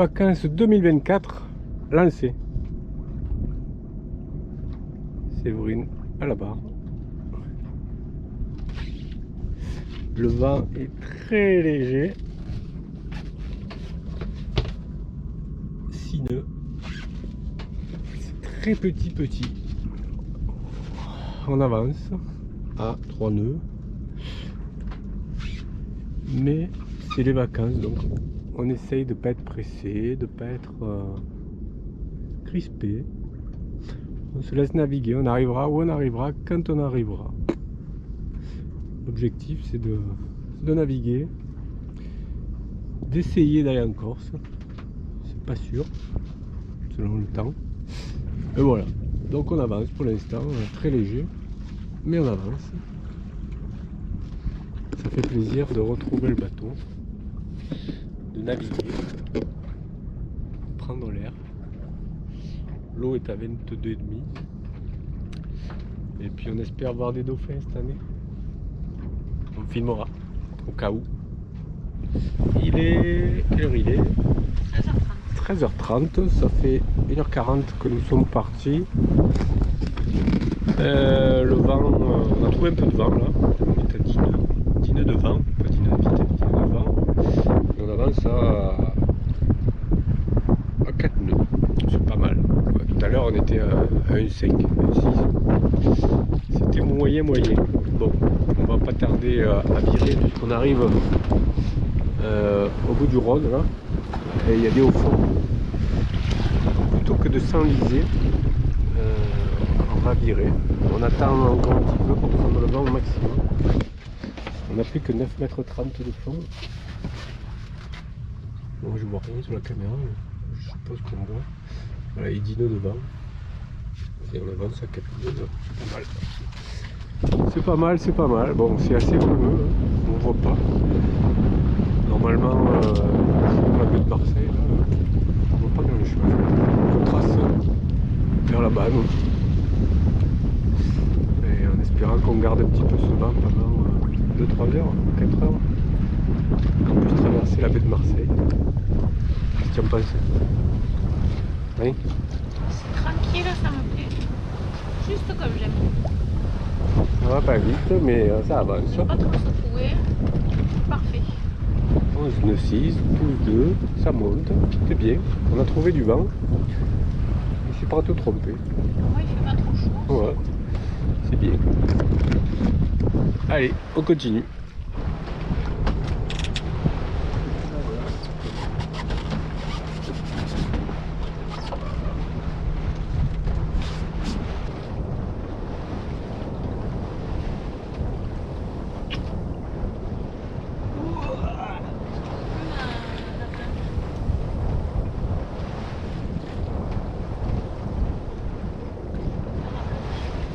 vacances 2024 lancées. Séverine à la barre. Le vent est très léger. 6 nœuds. C'est très petit. On avance à 3 nœuds. Mais c'est les vacances, donc on essaye de ne pas être pressé, de ne pas être crispé. On se laisse naviguer, on arrivera où on arrivera quand on arrivera. L'objectif c'est de naviguer, d'essayer d'aller en Corse. C'est pas sûr, selon le temps. Et voilà, donc on avance pour l'instant, très léger, mais on avance. Ça fait plaisir de retrouver le bateau, de naviguer, prendre l'air. L'eau est à 22,5. Et puis on espère voir des dauphins cette année. On filmera, au cas où. Il est... Quelle heure il est? 13h30. Ça fait 1h40 que nous sommes partis. Le vent, on a trouvé un peu de vent là. On est à 10 nœuds. 10 nœuds de vent, pas 10 nœuds, 10 nœuds de vent. Et on avance à 4 nœuds. C'est pas mal. Ouais, tout à l'heure on était à 1,5, 1,6. C'était moyen. Bon, on va pas tarder à virer puisqu'on arrive au bout du Rhône là. Et il y a des hauts fonds. Plutôt que de s'enliser, on va virer. On attend encore un petit peu pour prendre le vent au maximum. On n'a plus que 9,30 m de fond. Bon, je vois rien sur la caméra, mais je suppose qu'on voit. Voilà, il dit nœuds de vent. Et on avance à 4 nœuds. C'est pas mal. Bon, c'est assez brumeux, hein. On ne voit pas. Normalement, la baie de Marseille, là, on ne voit pas grand chose. On trace vers la Banne. Et en espérant qu'on garde un petit peu ce vent pendant 2-3 heures, 4 heures. Qu'on puisse traverser la baie de Marseille. Qu'est-ce que tu en penses? Oui. C'est tranquille, ça me plaît. Juste comme j'aime. Ça va pas vite, mais ça avance. Pas trop secoué. Parfait. 11, 9, 6, 12, 2, ça monte. C'est bien. On a trouvé du vent. Il s'est pas tout trompé. Moi, il fait pas trop chaud. Ouais. C'est bien. Allez, on continue.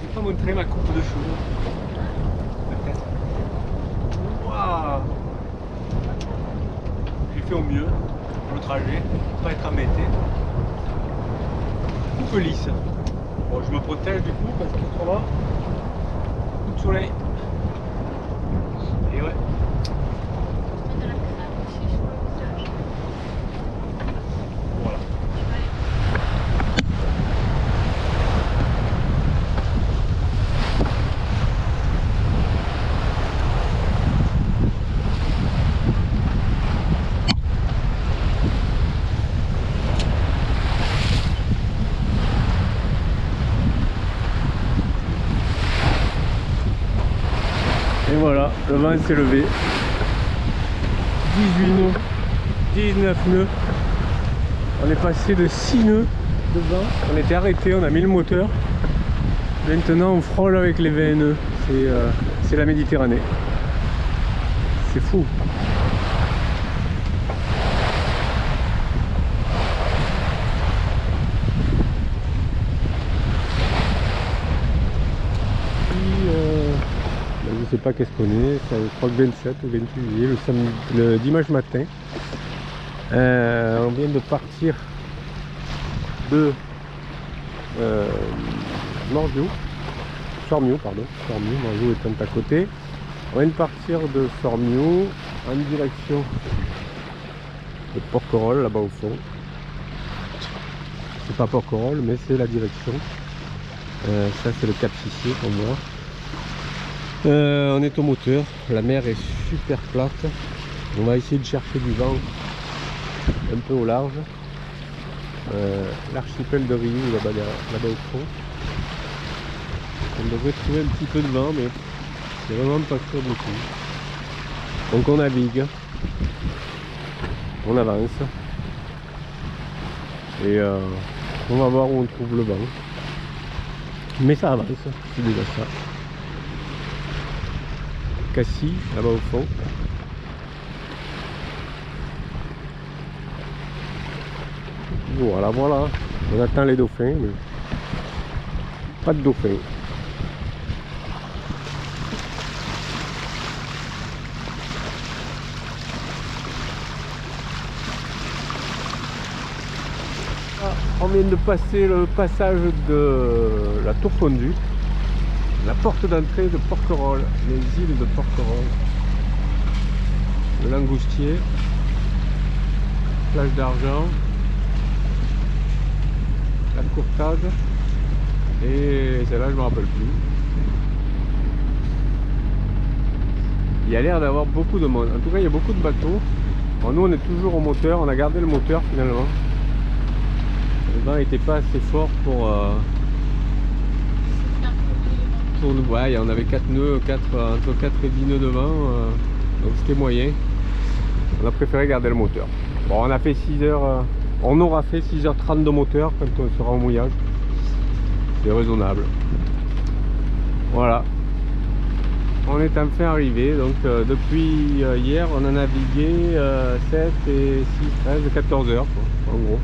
Je vais pas montrer ma coupe de cheveux. Peut-être. Waouh! J'ai fait au mieux pour le trajet, pour pas être embêté. Coupe lisse. Bon, je me protège du coup parce qu'autrement, coup de soleil. Et ouais. De la crème aussi sur le visage. Voilà. Et voilà, le vent s'est levé. 18 nœuds, 19 nœuds. On est passé de 6 nœuds de vent. On était arrêté, on a mis le moteur. Maintenant on frôle avec les 20 nœuds. C'est la Méditerranée. C'est fou. Je sais pas qu'est-ce qu'on est, je crois que 27 ou 28 juillet, le dimanche matin. On vient de partir de Sormiou, Morgiou étant à côté. On vient de partir de Sormiou en direction de Porquerolles, là-bas au fond. c'est pas Porquerolles, mais c'est la direction. Ça c'est le Cap Sissier pour moi. On est au moteur, la mer est super plate. On va essayer de chercher du vent un peu au large. L'archipel de Riou là-bas au fond. On devrait trouver un petit peu de vent, mais c'est vraiment pas sûr du tout. Donc on navigue, on avance et on va voir où on trouve le vent. Mais ça avance, c'est déjà ça. Cassis, là-bas au fond. Voilà, voilà. On attend les dauphins, mais pas de dauphins. On vient de passer le passage de la Tour Fondue, la porte d'entrée de Porquerolles, les îles de Porquerolles, le Langoustier, plage d'Argent, la Courtade, et celle-là je ne me rappelle plus. Il y a l'air d'avoir beaucoup de monde, en tout cas il y a beaucoup de bateaux. Bon, nous on est toujours au moteur, on a gardé le moteur finalement. Le vent n'était pas assez fort pour nous. Ouais, on avait 4 nœuds, entre 4 et 10 nœuds de vent, donc c'était moyen. On a préféré garder le moteur. Bon, on a fait 6 heures, on aura fait 6h30 de moteur quand on sera au mouillage. C'est raisonnable. Voilà. On est enfin arrivé, donc depuis hier on a navigué 7 et 6, 13, 14 heures quoi, en gros.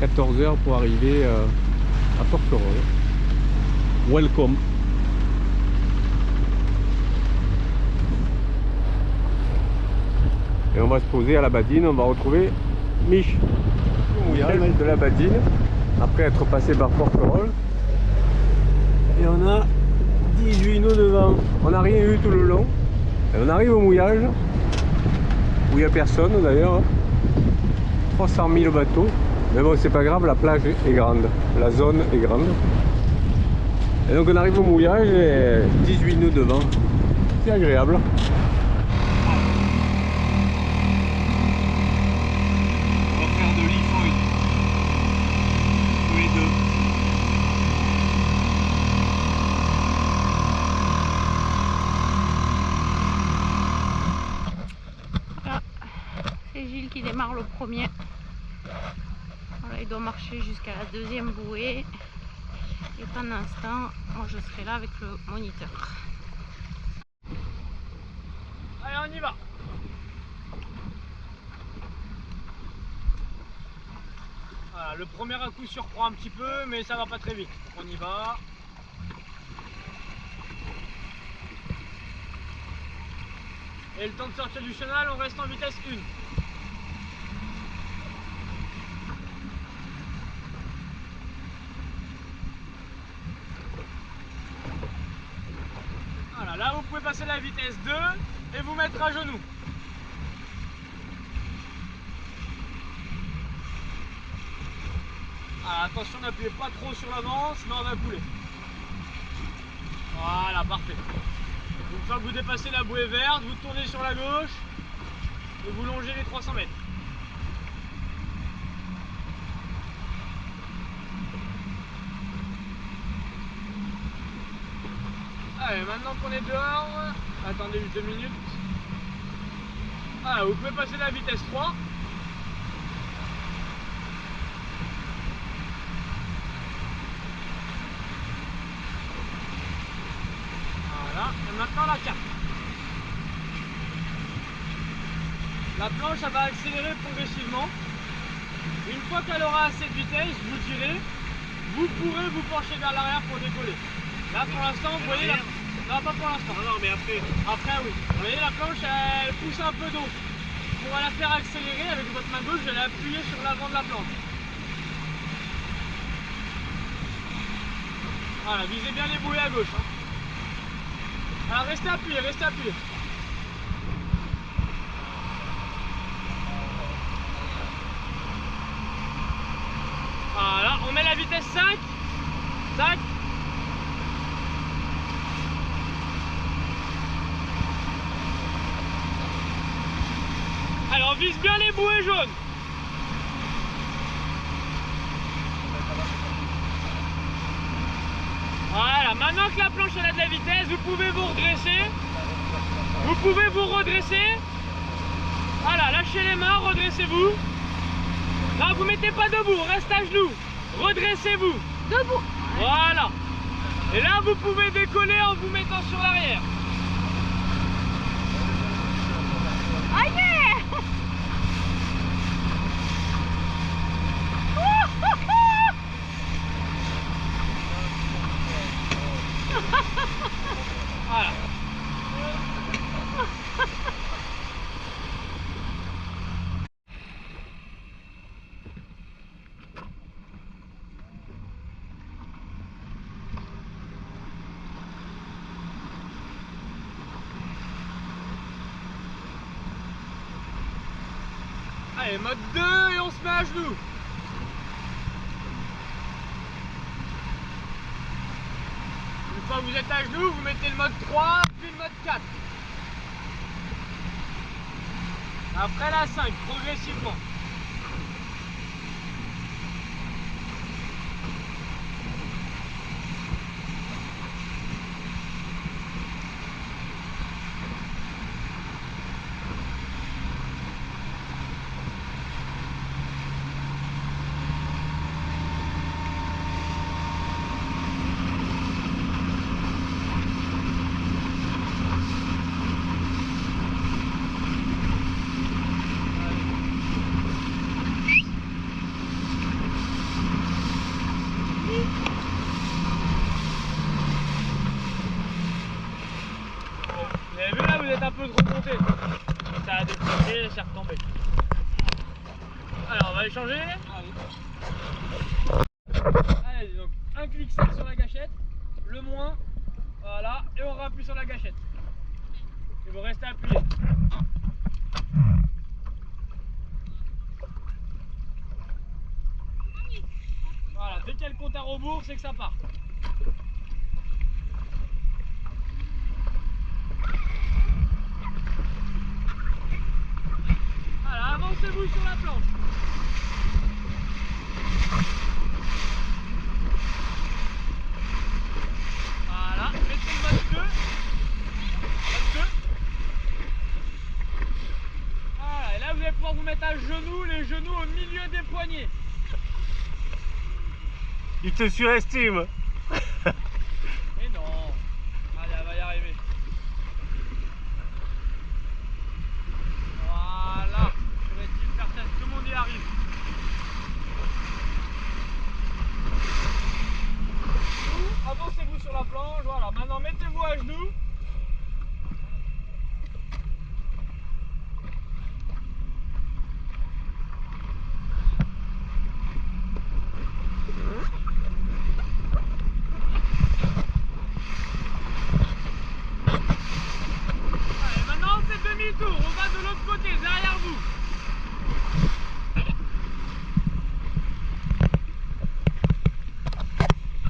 14 heures pour arriver à Porquerolles. Welcome. Et on va se poser à la Badine, on va retrouver Mich au mouillage de la Badine après être passé par Porquerolles. Et on a 18 nœuds de vent. On n'a rien eu tout le long. Et on arrive au mouillage où il n'y a personne d'ailleurs. 300 000 bateaux. Mais bon, c'est pas grave, la plage est grande, la zone est grande. Et donc on arrive au mouillage et 18 nœuds de vent. C'est agréable. On va faire de l'IFOI tous les deux. Là, c'est Gilles qui démarre le premier. Voilà, il doit marcher jusqu'à la deuxième bouée. Et pendant l'instant, moi je serai là avec le moniteur. Allez, on y va. Voilà, le premier à coup surprend un petit peu, mais ça va pas très vite. On y va. Et le temps de sortir du chenal, on reste en vitesse 1. Voilà, là vous pouvez passer la vitesse 2 et vous mettre à genoux. Alors, attention, n'appuyez pas trop sur l'avant, sinon on va couler. Voilà, parfait. Une fois que vous dépassez la bouée verte, vous tournez sur la gauche et vous longez les 300 mètres. Allez, maintenant qu'on est dehors, attendez juste 2 minutes. Ah, vous pouvez passer la vitesse 3. Voilà, et maintenant la 4. La planche, elle va accélérer progressivement. Une fois qu'elle aura assez de vitesse, vous tirez, vous pourrez vous pencher vers l'arrière pour décoller. Là pour l'instant, vous voyez la... Non, pas pour l'instant. Non, mais après. Après, oui. Vous voyez, la planche, elle pousse un peu d'eau. Pour la faire accélérer, avec votre main gauche, vous allez appuyer sur l'avant de la planche. Voilà, visez bien les bouées à gauche. Hein. Alors, restez appuyé, restez appuyé. Tac. Alors vise bien les bouées jaunes. Voilà, maintenant que la planche elle a de la vitesse, vous pouvez vous redresser. Vous pouvez vous redresser. Voilà, lâchez les mains, redressez-vous. Là, vous mettez pas debout, reste à genoux. Redressez-vous. Debout. Voilà. Et là, vous pouvez décoller en vous mettant sur l'arrière. Ah yeah. Voilà. Allez, mode 2 et on se met à genoux. Une fois que vous êtes à genoux, vous mettez le mode 3 puis le mode 4. Après la 5, progressivement. Vous avez vu là, vous êtes un peu trop monté. Ça a déplacé, c'est retombé. Alors on va échanger. Allez, donc un clic sec sur la gâchette, le moins, voilà, et on rappuie sur la gâchette. Et vous restez appuyé. Voilà, dès qu'il y a le compte à rebours, c'est que ça part. Voilà, avancez-vous sur la planche. Voilà, mettez le mode 2. Mode 2. Voilà, et là vous allez pouvoir vous mettre à genoux, les genoux au milieu des poignets. Il te surestime. Mais non. Allez, elle va y arriver. Voilà. Surestime certaine, tout le monde y arrive. Vous, avancez-vous sur la planche, voilà. Maintenant mettez-vous à genoux. Allez, maintenant on fait demi-tour, on va de l'autre côté, derrière vous.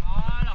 Voilà.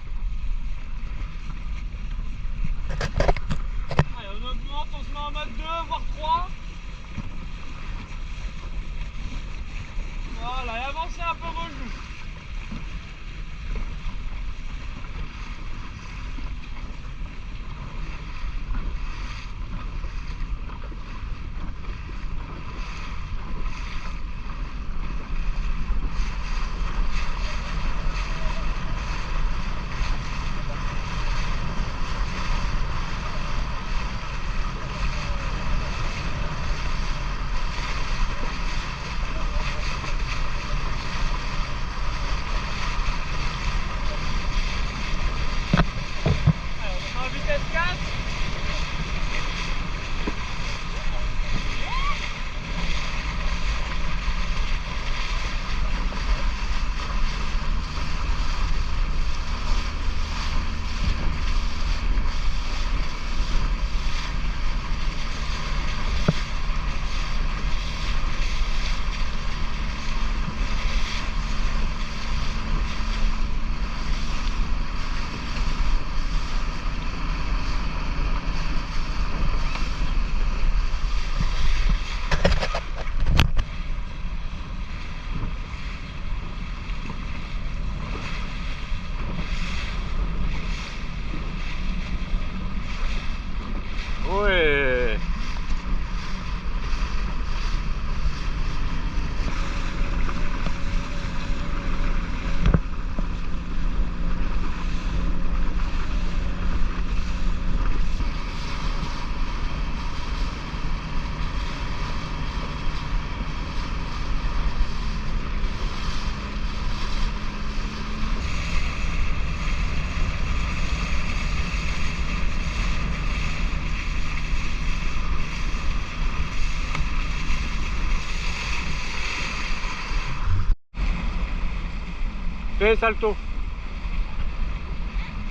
Fais un salto.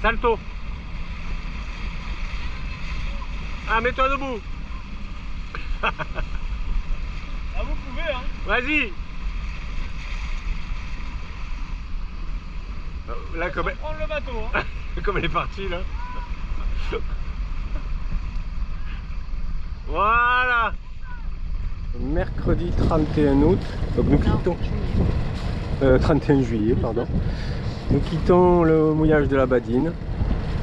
Salto. Ah, mets-toi debout. Ah, vous pouvez, hein. Vas-y. Là, comme prendre le bateau, hein. comme elle est partie, là. Voilà. Mercredi 31 août, donc nous quittons. 31 juillet, pardon. Nous quittons le mouillage de la Badine.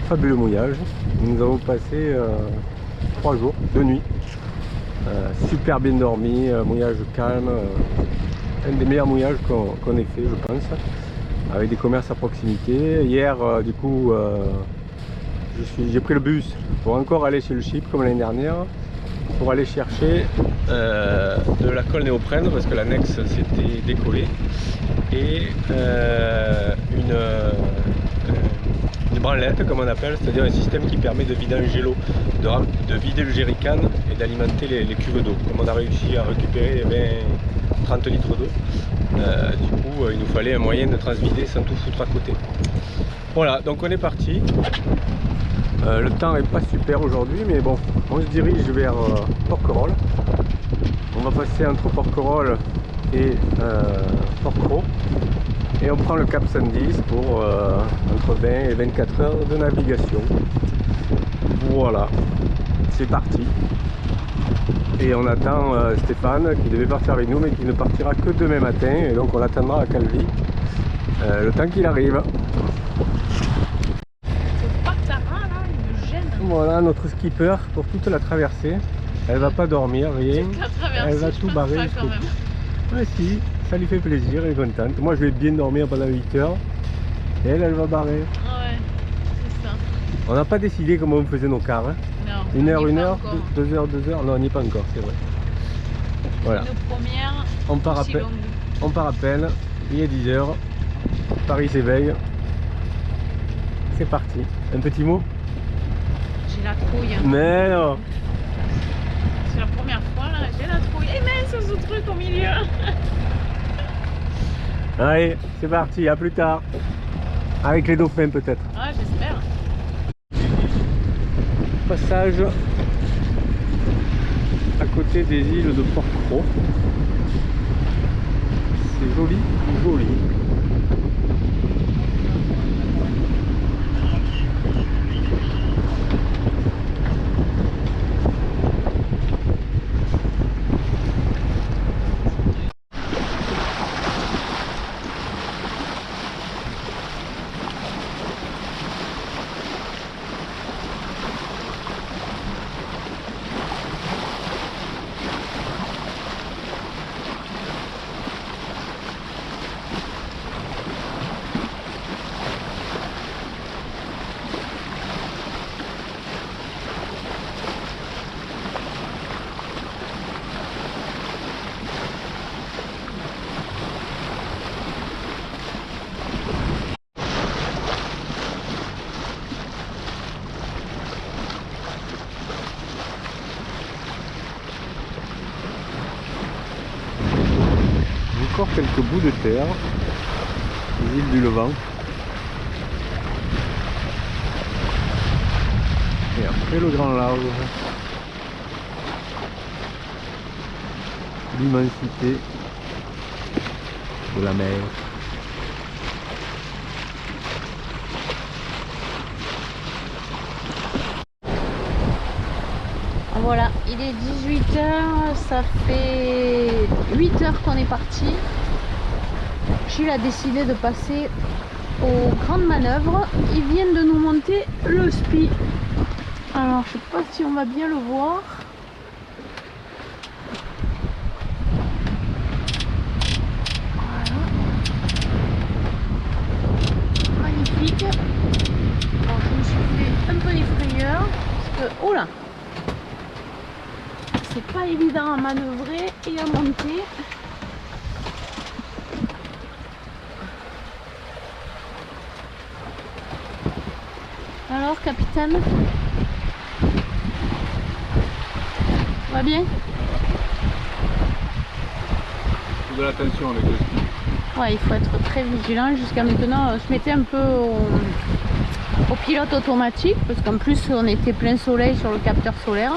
Fabuleux mouillage. Nous avons passé 3 jours, 2 nuits. Super bien dormi, mouillage calme. Un des meilleurs mouillages qu'on ait fait, je pense. Avec des commerces à proximité. Hier, du coup, j'ai pris le bus pour encore aller chez le Chip comme l'année dernière. Pour aller chercher de la colle néoprène parce que l'annexe s'était décollée et une branlette comme on appelle, c'est-à-dire un système qui permet de vider un gélo, de vider le jerrycan et d'alimenter les cuves d'eau. Comme on a réussi à récupérer 30 litres d'eau, du coup il nous fallait un moyen de transvider sans tout foutre à côté. Voilà, donc on est parti. Le temps est pas super aujourd'hui, mais bon, on se dirige vers Porquerolles. On va passer entre Porquerolles et Porquerolles et on prend le Cap 110 pour entre 20 et 24 heures de navigation. Voilà, c'est parti. Et on attend Stéphane qui devait partir avec nous mais qui ne partira que demain matin, et donc on l'attendra à Calvi le temps qu'il arrive. Voilà notre skipper pour toute la traversée. Elle va pas dormir, rien. Elle va tout barrer. Ouais, si, ça lui fait plaisir, elle est contente. Moi je vais bien dormir pendant 8 heures. Et elle va barrer. Ouais, c'est ça. On n'a pas décidé comment on faisait nos quarts. Hein. Non. 1 heure, 1 heure, 2 heures, 2 heures. Non, on n'y est pas encore, c'est vrai. Voilà. Une première. On part à peine. On part à peine. Il est 10 heures. Paris s'éveille. C'est parti. Un petit mot? J'ai la trouille. Mais non. C'est la première fois là, j'ai la trouille. Et mince ce truc au milieu. Allez, c'est parti, à plus tard. Avec les dauphins peut-être. Ouais, j'espère. Passage à côté des îles de Porquerolles. C'est joli, joli. Encore quelques bouts de terre, les îles du Levant. Et après le grand large, l'immensité de la mer. Voilà, il est 18 h, ça fait 8 heures qu'on est parti. Gilles a décidé de passer aux grandes manœuvres. Ils viennent de nous monter le SPI. Alors, je sais pas si on va bien le voir. Voilà. Magnifique. Bon, je me suis fait un peu des frayeurs parce que, oh là, c'est pas évident à manœuvrer et à monter. Alors, capitaine, va bien? Faut de l'attention avec le ski. Ouais, il faut être très vigilant. Jusqu'à maintenant, je mettais un peu au pilote automatique parce qu'en plus on était plein soleil sur le capteur solaire.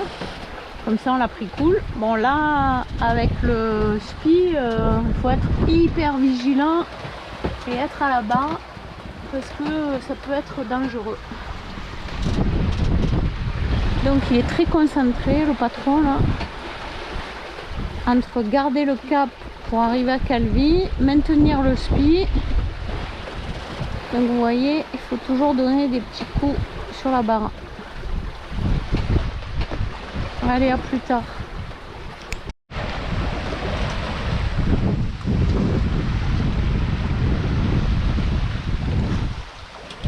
Comme ça on l'a pris cool. Bon là, avec le SPI, il faut être hyper vigilant et être à la barre parce que ça peut être dangereux. Donc il est très concentré le patron là, entre garder le cap pour arriver à Calvi, maintenir le SPI. Donc vous voyez, il faut toujours donner des petits coups sur la barre. Allez, à plus tard.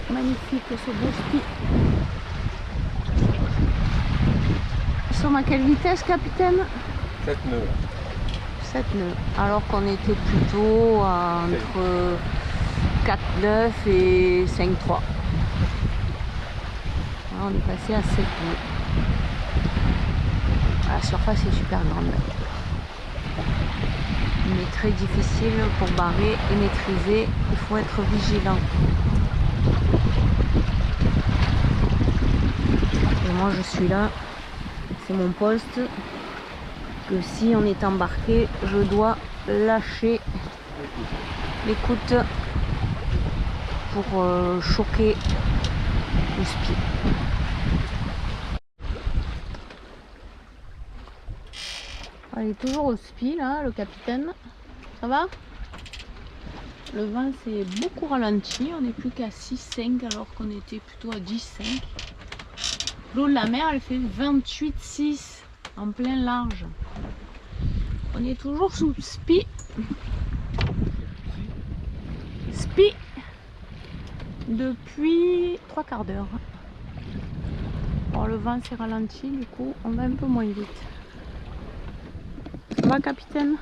Magnifique ce beau SPI. Ils sont à quelle vitesse, capitaine? 7 nœuds. 7 nœuds. Alors qu'on était plutôt entre 4,9 et 5,3. On est passé à 7 nœuds. La surface est super grande. Mais très difficile pour barrer et maîtriser. Il faut être vigilant. Et moi je suis là. C'est mon poste. Que si on est embarqué, je dois lâcher l'écoute pour choquer le SPI. Il est toujours au SPI là, le capitaine. Ça va? Le vent s'est beaucoup ralenti, on n'est plus qu'à 6,5 alors qu'on était plutôt à 10,5. L'eau de la mer elle fait 28,6 en plein large. On est toujours sous SPI. SPI depuis 3 quarts d'heure. Bon, le vent s'est ralenti, du coup on va un peu moins vite. Ça va, capitaine?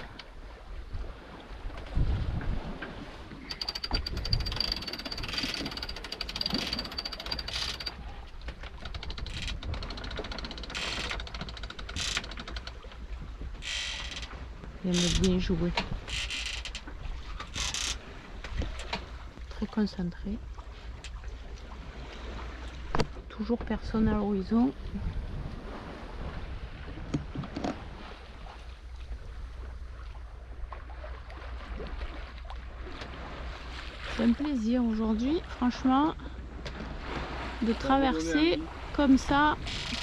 Il aime bien jouer. Très concentré. Toujours personne à l'horizon. C'est un plaisir aujourd'hui, franchement, de traverser comme ça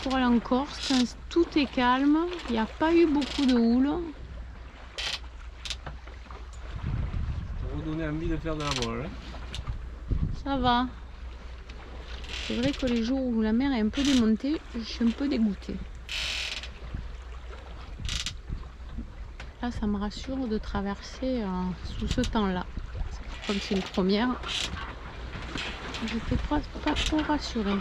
pour aller en Corse quand tout est calme. Il n'y a pas eu beaucoup de houle. Ça va donner envie de faire de la voile. Ça va. C'est vrai que les jours où la mer est un peu démontée, je suis un peu dégoûtée. Là, ça me rassure de traverser sous ce temps-là. Comme c'est une première, je n'étais pas trop rassurée.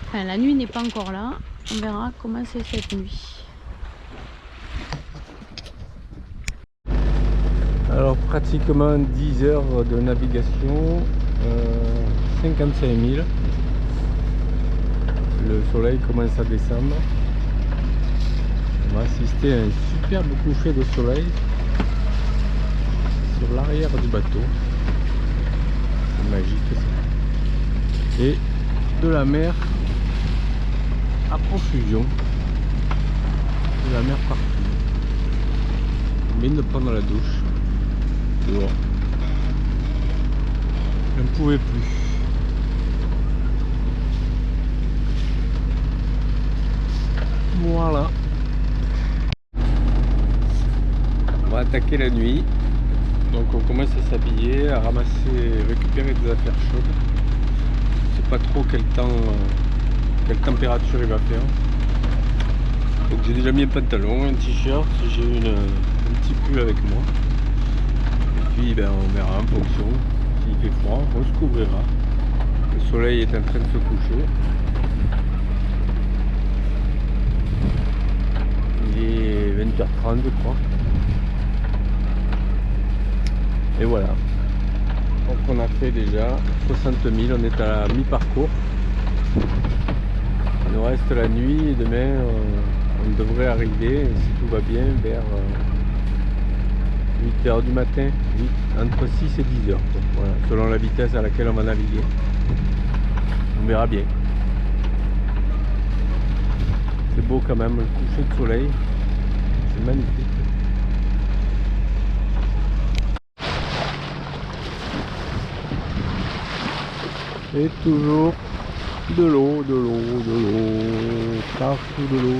Enfin, la nuit n'est pas encore là. On verra comment c'est cette nuit. Alors pratiquement 10 heures de navigation, 55 000. Le soleil commence à descendre. On va assister à un superbe coucher de soleil sur l'arrière du bateau. C'est magique ça. Et de la mer à profusion. De la mer partout. Bien de prendre la douche. Dehors. Je ne pouvais plus. Voilà. On va attaquer la nuit. Donc on commence à s'habiller, à ramasser, récupérer des affaires chaudes. Je sais pas trop quelle température il va faire. Donc j'ai déjà mis un pantalon, un t-shirt, j'ai un petit pull avec moi. Et puis ben, on verra en fonction. S'il fait froid, on se couvrira. Le soleil est en train de se coucher. Il est 20h30 je crois. Et voilà. Donc on a fait déjà 60 000, on est à la mi-parcours. Il nous reste la nuit et demain on devrait arriver, si tout va bien, vers 8h du matin, entre 6 et 10h. Voilà, selon la vitesse à laquelle on va naviguer. On verra bien. C'est beau quand même, le coucher de soleil. C'est magnifique. Et toujours de l'eau, partout de l'eau.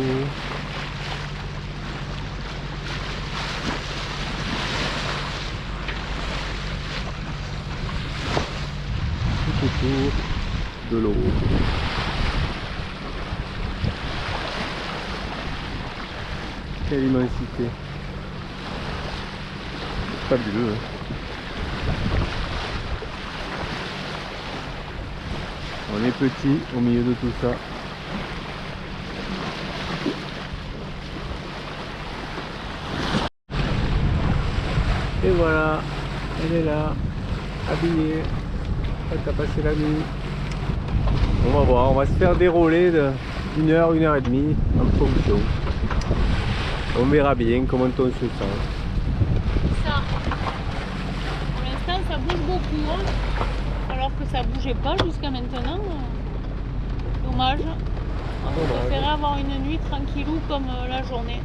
Tout autour de l'eau. Quelle immensité. Fabuleux. On est petit au milieu de tout ça. Et voilà, elle est là, habillée, prête à passer la nuit. On va voir, on va se faire dérouler d'une heure, 1h30 en fonction. On verra bien comment on se sent. Ça, pour l'instant, ça bouge beaucoup, hein, alors que ça bougeait pas jusqu'à maintenant. Dommage. On préférait avoir une nuit tranquillou comme la journée.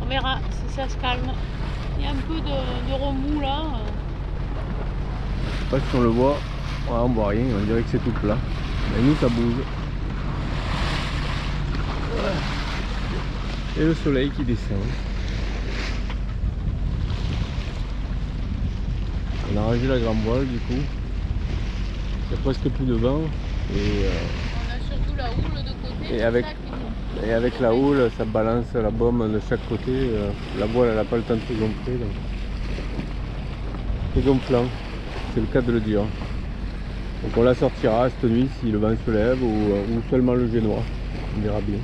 On verra si ça se calme. Il y a un peu de remous là. Je sais pas si on le voit. Ouais, on voit rien, on dirait que c'est tout plat. Mais nous ça bouge. Et le soleil qui descend. On a rangé la grande voile du coup. Il n'y a presque plus de vent. Et, On a surtout la houle de côté. et avec la houle, ça balance la baume de chaque côté. La voile elle n'a pas le temps de se gonfler. Donc. C'est gonflant, c'est le cas de le dire. Donc on la sortira cette nuit si le vent se lève ou seulement le génois. On verra bien.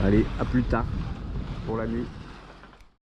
Allez, à plus tard pour la nuit.